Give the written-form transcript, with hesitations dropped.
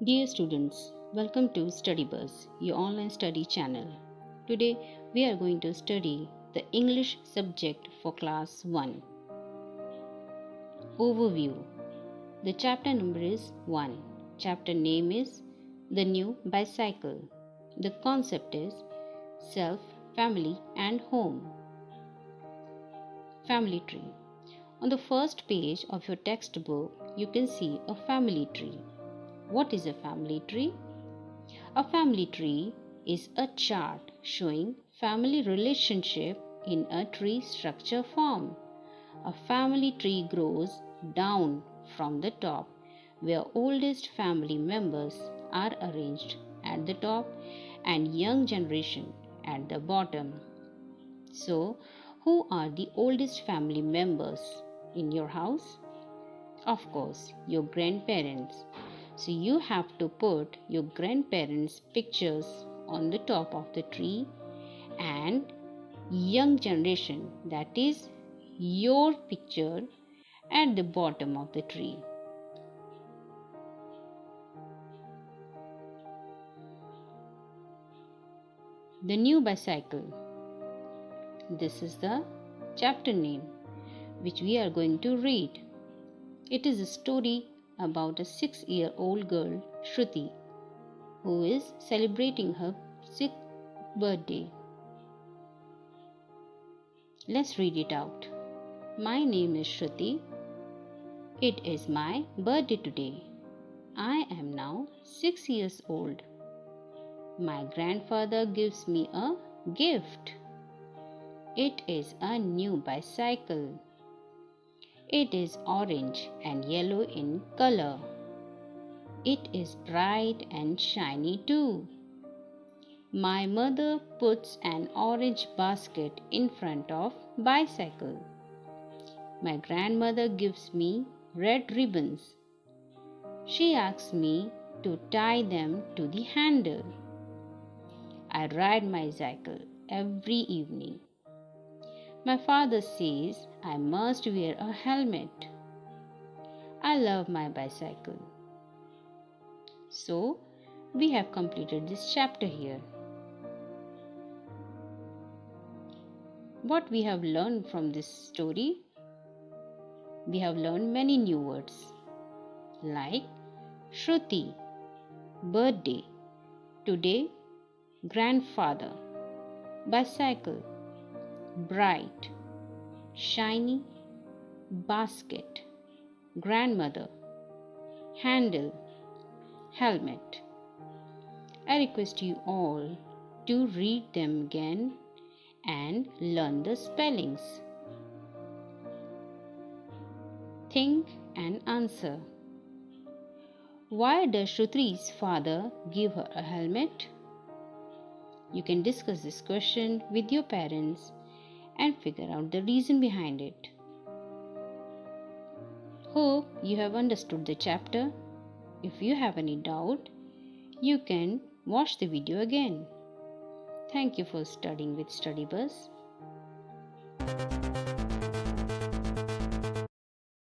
Dear students, welcome to Study Buzz, your online study channel. Today we are going to study the English subject for class 1. Overview. The chapter number is 1. Chapter name is The New Bicycle. The concept is self, family and home. Family tree. On the first page of your textbook, you can see a family tree. What is a family tree? A family tree is a chart showing family relationship in a tree structure form. A family tree grows down from the top where oldest family members are arranged at the top and young generation at the bottom. So, who are the oldest family members in your house? Of course, your grandparents. So you have to put your grandparents' pictures on the top of the tree and young generation, that is your picture, at the bottom of the tree. The New Bicycle. This is the chapter name which we are going to read. It is a story about a 6-year-old girl, Shruti, who is celebrating her 6th birthday. Let's read it out. My name is Shruti. It is my birthday today. I am now 6 years old. My grandfather gives me a gift. It is a new bicycle. It is orange and yellow in color. It is bright and shiny too. My mother puts an orange basket in front of bicycle. My grandmother gives me red ribbons. She asks me to tie them to the handle. I ride my cycle every evening. My father says I must wear a helmet. I love my bicycle. So, we have completed this chapter here. What we have learned from this story? We have learned many new words like Shruti, birthday, today, grandfather, bicycle, bright, shiny, basket, grandmother, handle, helmet. I request you all to read them again and learn the spellings. Think and answer. Why does Shruti's father give her a helmet? You can discuss this question with your parents and figure out the reason behind it. Hope you have understood the chapter. If you have any doubt, you can watch the video again. Thank you for studying with Study Buzz.